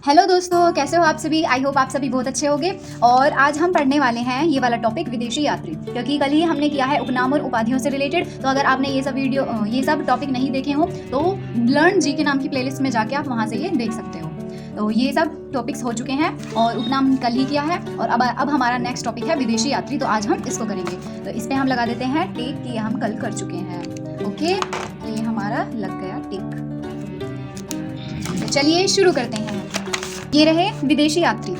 Hello दोस्तों, कैसे हो आप सभी। आई होप आप सभी बहुत अच्छे होंगे। और आज हम पढ़ने वाले हैं ये वाला टॉपिक विदेशी यात्री, क्योंकि कल ही हमने किया है उपनाम और उपाधियों से रिलेटेड। तो अगर आपने ये सब टॉपिक नहीं देखे हो तो लर्न जी के नाम की प्लेलिस्ट में जाके आप वहाँ से ये देख सकते हो। तो ये सब टॉपिक्स हो चुके हैं और उपनाम कल ही किया है। और अब हमारा नेक्स्ट टॉपिक है विदेशी यात्री, तो आज हम इसको करेंगे। तो इस पर हम लगा देते हैं टिक कि हम कल कर चुके हैं। ओके, तो ये हमारा लग गया टिक। तो चलिए शुरू करते हैं। ये रहे विदेशी यात्री।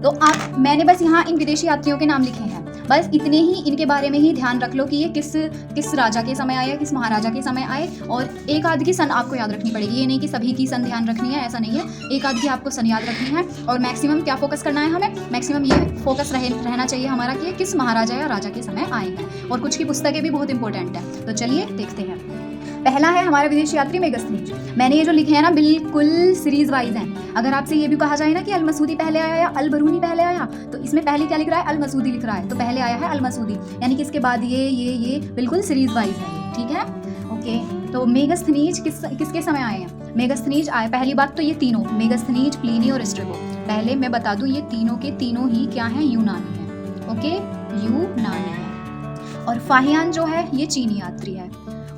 तो मैंने बस यहाँ इन विदेशी यात्रियों के नाम लिखे हैं। बस इतने ही इनके बारे में ही ध्यान रख लो कि ये किस राजा के समय आए, किस महाराजा के समय आए। और एक आध की सन आपको याद रखनी पड़ेगी। ये नहीं कि सभी की सन ध्यान रखनी है, ऐसा नहीं है। एक आध की आपको सन याद रखनी है। और मैक्सिमम क्या फोकस करना है हमें, मैक्सिमम ये फोकस रहना चाहिए हमारा कि किस महाराजा या राजा के समय आए हैं। और कुछ की पुस्तकें भी बहुत इंपॉर्टेंट है। तो चलिए देखते हैं। पहला है हमारा विदेशी यात्री मेगस्थनीज। मैंने ये जो लिखे हैं ना बिल्कुल सीरीज वाइज हैं। अगर आपसे ये भी कहा जाए ना कि अल मसूदी पहले आया या अल बरूनी पहले आया, तो इसमें पहले क्या लिख रहा है, अल मसूदी लिख रहा है। तो पहले आया है अल मसूदी, यानी कि इसके बाद ये बिल्कुल सीरीज वाइज है। ठीक है, ओके। तो मेगस्थनीज किसके समय आए हैं। मेगस्थनीज आए, पहली बात तो ये तीनों मेगस्थनीज, प्लिनी और स्ट्रेबो। पहले मैं बता दूं ये तीनों के तीनों ही क्या हैं, यूनानी है। ओके, यूनानी है। और फाहियान जो है ये चीनी यात्री है।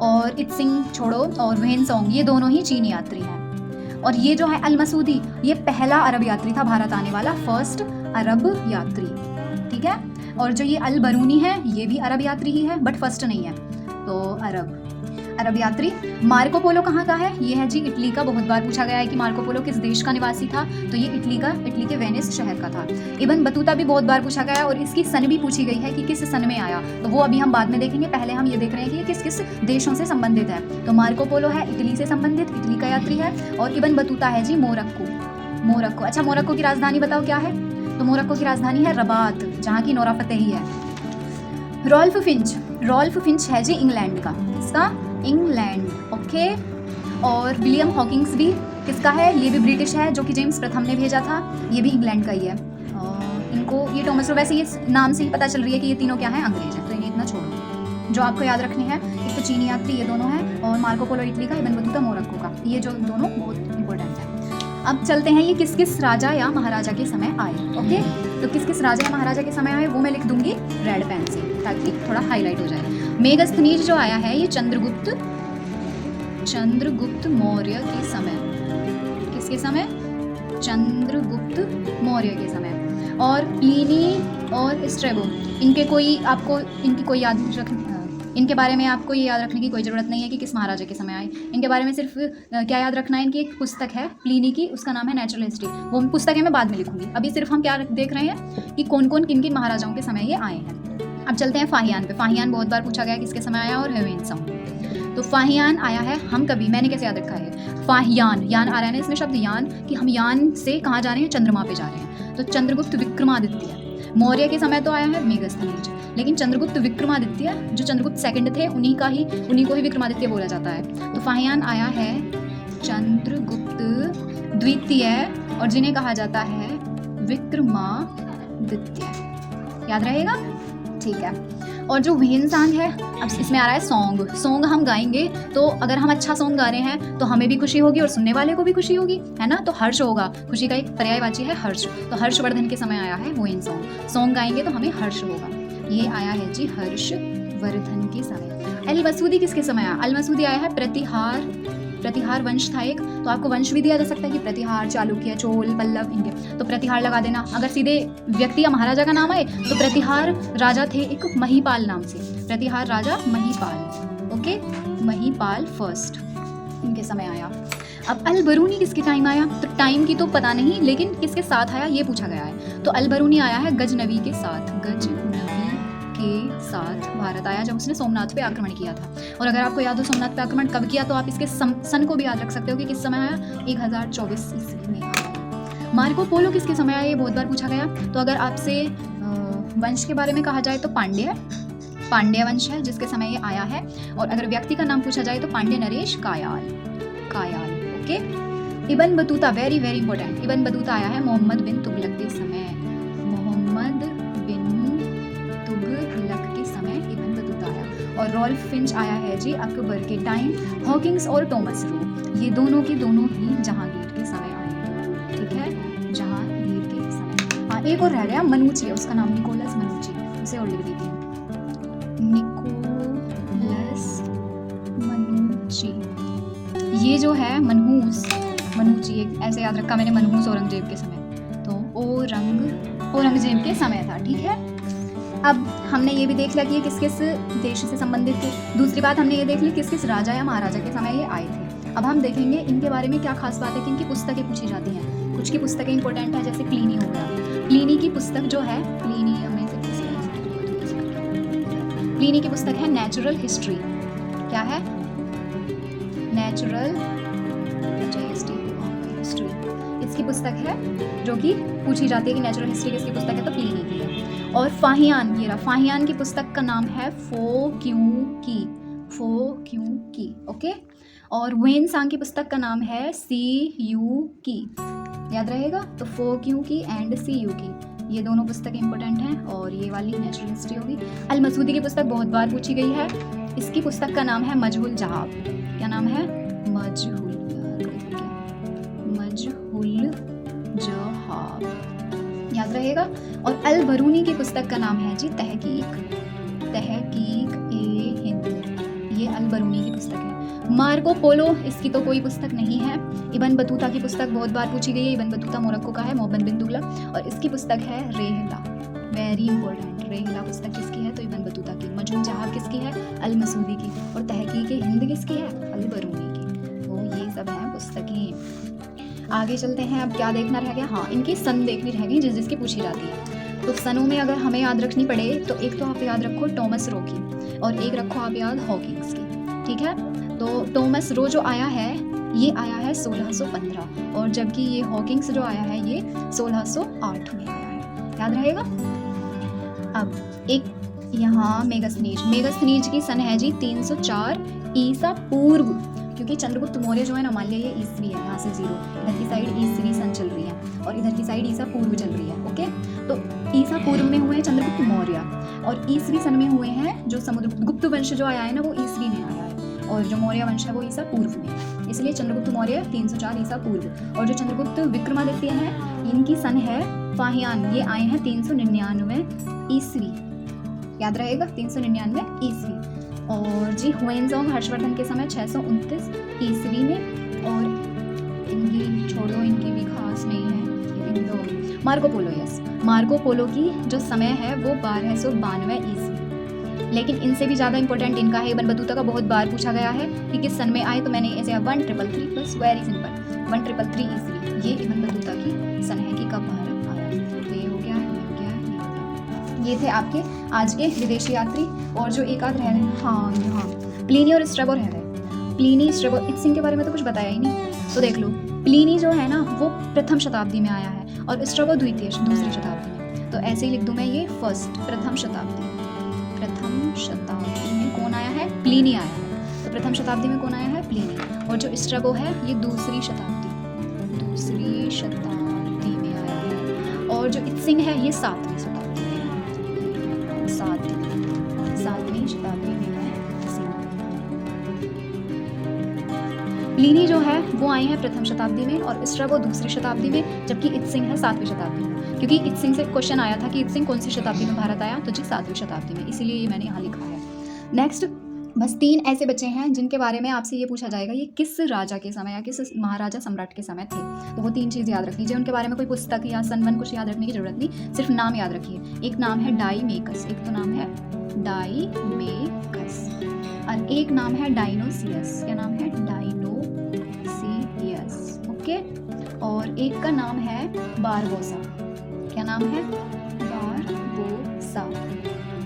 और इत्सिंग छोड़ो और वेनसोंग ये दोनों ही चीनी यात्री हैं। और ये जो है अल मसूदी ये पहला अरब यात्री था भारत आने वाला, फर्स्ट अरब यात्री। ठीक है। और जो ये अल बरूनी है ये भी अरब यात्री ही है, बट फर्स्ट नहीं है। तो अरब यात्री। मार्को पोलो कहाँ का है, ये है जी इटली का। बहुत बार पूछा गया है कि मार्को पोलो किस देश का निवासी था, तो ये इटली के वेनिस शहर का था। इब्न बतूता भी बहुत बार पूछा गया है और इसकी सन भी पूछी गई है कि किस सन में आया, तो वो अभी हम बाद में देखेंगे। पहले हम ये देख रहे हैं कि ये किस किस देशों से संबंधित है। तो मार्को पोलो है इटली से संबंधित, इटली का यात्री है। और इब्न बतूता है जी मोरक्को। अच्छा, मोरक्को की राजधानी बताओ क्या है। तो मोरक्को की राजधानी है रबात, जहाँ की नोरा फतेही है। रॉल्फ फिंच है जी इंग्लैंड का, इसका इंग्लैंड। ओके। और विलियम हॉकिंग्स भी किसका है, ये भी ब्रिटिश है, जो कि जेम्स प्रथम ने भेजा था। ये भी इंग्लैंड का ही है। इनको ये टॉमस रो, वैसे ये नाम से ही पता चल रही है कि ये तीनों क्या है, अंग्रेज है। तो इन्हें इतना छोड़ो। जो आपको याद रखने हैं, एक तो चीनी यात्री ये दोनों हैं, और मार्को पोलो इटली का, इब्न बतूता मोरक्को का। ये जो दोनों बहुत इंपॉर्टेंट है। अब चलते हैं ये किस किस राजा या महाराजा के समय आए। ओके, तो किस किस राजा या महाराजा के समय आए वो मैं लिख दूंगी रेड पेन से, ताकि थोड़ा हाईलाइट हो जाए। मेगस्थनीज जो आया है ये चंद्रगुप्त मौर्य के समय। किसके समय, चंद्रगुप्त मौर्य के समय। और प्लिनी और स्ट्रेबो, इनके बारे में आपको ये याद रखने की कोई ज़रूरत नहीं है कि किस महाराजा के समय आए। इनके बारे में सिर्फ क्या याद रखना है, इनकी एक पुस्तक है प्लिनी की, उसका नाम है नेचुरल हिस्ट्री। वो पुस्तक है मैं बाद में लिखूंगी। अभी सिर्फ हम क्या देख रहे हैं कि कौन कौन किन किन महाराजाओं के समय ये आए हैं। अब चलते हैं फाहियान पे। फाहियान बहुत बार पूछा गया किसके समय आया, और हेवेनसोंग। तो फाहियान आया है, मैंने कैसे याद रखा है, फाहियान, यान आ रहा है ना इसमें शब्द यान, कि हम यान से कहाँ जा रहे हैं, चंद्रमा पे जा रहे हैं। तो चंद्रगुप्त विक्रमादित्य मौर्य के समय तो आया है मेगस्थनीज, लेकिन चंद्रगुप्त विक्रमादित्य जो चंद्रगुप्त सेकंड थे उन्हीं को ही विक्रमादित्य बोला जाता है। तो फाहियान आया है चंद्रगुप्त द्वितीय, और जिन्हें कहा जाता है विक्रमादित्य। याद रहेगा, ठीक है। और जो वेनसांग है, अब इसमें आ रहा है सॉन्ग हम गाएंगे, तो अगर हम अच्छा सॉन्ग गा रहे हैं तो हमें भी खुशी होगी और सुनने वाले को भी खुशी होगी, है ना। तो हर्ष होगा, खुशी का एक पर्यायवाची है हर्ष। तो हर्षवर्धन के समय आया है वेनसांग। सॉन्ग गाएंगे तो हमें हर्ष होगा। ये आया है जी हर्षवर्धन के समय। अल मसूदी किसके समय आया, अल मसूदी आया है प्रतिहार वंश था एक, तो आपको वंश भी दिया जा सकता है कि प्रतिहार, चालुक्य, चोल, पल्लव, इनके। तो प्रतिहार लगा देना। अगर सीधे व्यक्ति या महाराजा का नाम आए तो प्रतिहार राजा थे एक महीपाल नाम से, प्रतिहार राजा महीपाल। ओके, महीपाल फर्स्ट, इनके समय आया। अब अल बरूनी किसके टाइम आया, तो टाइम की तो पता नहीं, लेकिन किसके साथ आया ये पूछा गया है। तो अल बरूनी आया है गजनवी के साथ भारत आया, जब उसने सोमनाथ पे आक्रमण किया था। और अगर आपको याद हो सोमनाथ पे आक्रमण कब किया, तो आप इसके सन को भी याद रख सकते हो कि किस समय आया, 1024 ईस्वी में आया। मार्को पोलो किसके समय आया, ये बहुत बार पूछा गया। तो अगर आपसे वंश के बारे में कहा जाए तो पांड्य वंश है जिसके समय ये आया है। और अगर व्यक्ति का नाम पूछा जाए तो पांड्य नरेश Kayal. Okay. Ibn Battuta, very very important. Ibn Battuta आया है मोहम्मद बिन तुगलक के समय। और रॉल्फ फिंच आया है जी अकबर के टाइम। हॉकिंग्स और टॉमस रो ये दोनों के दोनों ही जहांगीर के समय आए हैं। ठीक है। एक और रह गया मनुची है, उसका नाम निकोलस मनुची, उसे और लिख देती हूँ, निकोलस मनुची। ये जो है मनहूस मनुची, एक ऐसे याद रखा मैंने, मनहूस औरंगजेब के समय, तो औरंगजेब के समय था, ठीक है। अब हमने ये भी देख लिया कि ये किस किस देश से संबंधित थे। दूसरी बात हमने ये देख ली किस किस राजा या महाराजा के समय ये आए थे। अब हम देखेंगे इनके बारे में क्या खास बात है कि इनकी पुस्तकें पूछी जाती हैं। कुछ की पुस्तकें इंपॉर्टेंट है, जैसे प्लीनी हो गया। प्लीनी की पुस्तक जो है, प्लीनी की पुस्तक है नेचुरल हिस्ट्री। क्या है? नेचुरल हिस्ट्री इसकी पुस्तक है, जो कि पूछी जाती है कि नेचुरल हिस्ट्री किसकी पुस्तक है, तो प्लीनी की है। और फाहियान, ये रहा, फाहियान की पुस्तक का नाम है फो क्यों की, ओके। और वेन सांग की पुस्तक का नाम है सी यू की, याद रहेगा। तो फो क्यों की एंड सी यू की, ये दोनों पुस्तकें इंपॉर्टेंट हैं। और ये वाली नेचुरल हिस्ट्री होगी। अल मसूदी की पुस्तक बहुत बार पूछी गई है। इसकी पुस्तक का नाम है मजहुल जहाब। क्या नाम है? मजहुल जहाब, याद रहेगा। और अल बरूनी की पुस्तक का नाम है जी तहकीक ए हिंद, ये अल बरूनी की पुस्तक है। मार्को पोलो, इसकी तो कोई पुस्तक नहीं है। इब्न बतूता की पुस्तक बहुत बार पूछी गई है। इब्न बतूता मोरक्को का है, मोहम्मद बिन तुगलक, और इसकी पुस्तक है रेहला, वेरी इंपॉर्टेंट। रेहला पुस्तक किसकी है? तो इब्न बतूता की। मजहुल जहाब किसकी है? अल मसूदी की। और तहकीक ए हिंद किसकी है? अल बरूनी की। तो ये सब हैं पुस्तकें। आगे चलते हैं। अब क्या देखना रह गया? हाँ, इनकी सन देखनी रह गई, जिसकी पूछी जाती है। तो सनों में अगर हमें याद रखनी पड़े तो एक तो आप याद रखो टॉमस रो की, और एक रखो आप याद हॉकिंग्स की, ठीक है। तो टॉमस रो जो आया है ये आया है 1615, और जबकि ये हॉकिंग्स जो आया है ये 1608 में आया है, याद रहेगा। अब एक यहाँ मेगास्थनीज की सन है जी 304 ईसा पूर्व, क्योंकि चंद्रगुप्त मौर्य जो है ना, मान लिया ये ईस्वी है, यहाँ से 0, इधर की साइड ईस्वी सन चल रही है और इधर की साइड ईसा पूर्व चल रही है, ओके। तो ईसा पूर्व में हुए हैं चंद्रगुप्त मौर्य, और ईस्वी सन में हुए हैं जो समुद्रगुप्त वंश जो आया है ना, वो ईस्वी में आया है, और जो मौर्य वंश है वो ईसा पूर्व में। इसलिए चंद्रगुप्त मौर्य 304 ईसा पूर्व। और जो चंद्रगुप्त विक्रमादित्य हैं, इनकी सन है फाहियान, ये आए हैं 399 ईस्वी, याद रहेगा, 399 ईस्वी। और जी हुएनजोंग हर्षवर्धन के समय 629 ईस्वी में, और इनकी छोड़ो, इनकी भी खास नहीं है। Marco Polo, yes, Marco Polo की जो समय है वो 1292 ईस्वी, लेकिन इनसे भी ज़्यादा इंपॉर्टेंट इनका है। इब्न बतूता का बहुत बार पूछा गया है कि किस सन में आए, तो मैंने ऐसे 1333 बस, वेरी सिंपल, 1333 ईस्वी ये इब्न बतूता की सन है कि कब भारत आया। तो ये हो गया, ये थे आपके आज के विदेशी यात्री। और जो एक आध रह गए, हाँ यहाँ प्लीनी और स्ट्रैबो रह गए। प्लीनी, स्ट्रैबो, इत्सिंग के बारे में तो कुछ बताया ही नहीं, तो देख लो। प्लीनी जो है ना वो प्रथम शताब्दी में आया है, और स्ट्रैबो द्वितीय, दूसरी शताब्दी में। तो ऐसे ही लिख दूँ मैं, ये प्रथम शताब्दी में कौन आया है? प्लीनी आया है। तो प्रथम शताब्दी में कौन आया है? प्लीनी। और जो स्ट्रैबो है ये दूसरी शताब्दी में आया है। और जो इत्सिंग है ये 7वीं शताब्दी में, 7वीं शताब्दी में है इत्सिंग। प्लीनी जो है वो आए हैं प्रथम शताब्दी में, और स्ट्रैबो दूसरी शताब्दी में, जबकि इत्सिंग है 7वीं शताब्दी में। क्योंकि इत्सिंग से क्वेश्चन आया था कि इत्सिंग कौन सी शताब्दी में भारत आया, तो जी 7वीं शताब्दी में, इसीलिए ये मैंने यहाँ लिखा है। नेक्स्ट, बस 3 ऐसे बच्चे हैं जिनके बारे में आपसे ये पूछा जाएगा ये किस राजा के समय या किस महाराजा सम्राट के समय थे। तो वो 3 चीज़ याद रख लीजिए। उनके बारे में कोई पुस्तक या सन कुछ याद रखने की जरूरत नहीं, सिर्फ नाम याद रखिए। एक नाम है डाईमेकस, एक तो नाम है डाईमेकस, और एक नाम है डायनोसियस। क्या नाम है? Dionysius, okay. और एक का नाम है बारबोसा। क्या नाम है? बारबोसा।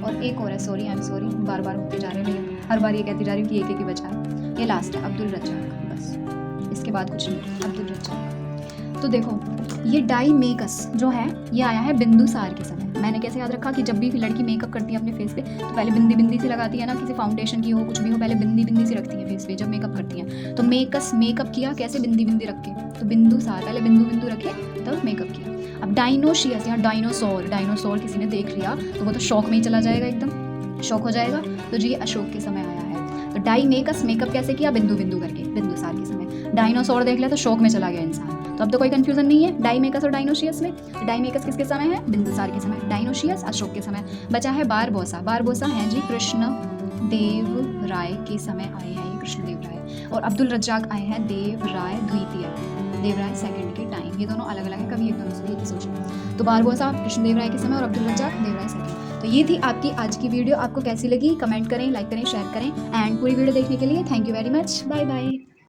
और एक और है, सॉरी, आई एम सॉरी, बार होते जा रहे हैं, हर बार ये कहती जा रही हूँ कि एक ही बचा है। ये लास्ट है, अब्दुल रज्जाक, बस इसके बाद कुछ नहीं, अब्दुल रज्जाक। तो देखो ये डाईमेकस जो है ये आया है बिंदुसार के समय। मैंने कैसे याद रखा कि जब भी लड़की मेकअप करती है अपने फेस पे तो पहले बिंदी सी लगाती है ना, किसी फाउंडेशन की हो कुछ भी हो, पहले बिंदी सी रखती है फेस पे जब मेकअप करती हैं। तो मेकअप किया कैसे? बिंदी रख के। तो बिंदुसार पहले बिंदु रखे तब मेकअप किया। अब डायनोशियस या डायनोसॉर किसी ने देख लिया तो वो तो शौक में ही चला जाएगा, एकदम शौक हो जाएगा। तो जी ये अशोक के समय आया है। तो डाईमेकस मेकअप कैसे किया? बिंदु करके, बिंदुसार के समय। डायनासोर देख लिया तो शौक में चला गया इंसान, तो अब तो कोई कंफ्यूजन नहीं है डाइमेकस और डायनोशियस में। डाइमेकस किसके समय है? बिंदुसार के समय। डायनोशियस अशोक के समय। बचा है बारबोसा। बारबोसा हैं जी कृष्ण देव राय के समय आए हैं, ये कृष्ण देव राय। और अब्दुल रज्जाक आए हैं देव राय द्वितीय, देवराय सेकंड के टाइम। ये दोनों अलग अलग है, कभी एकदम से एक ही सोचें। तो बारबोसा कृष्ण देव राय के समय और अब्दुल रज्जाक देवराय सेकंड। तो ये थी आपकी आज की वीडियो। आपको कैसी लगी कमेंट करें, लाइक करें, शेयर करें एंड पूरी वीडियो देखने के लिए thank you very much. Bye bye.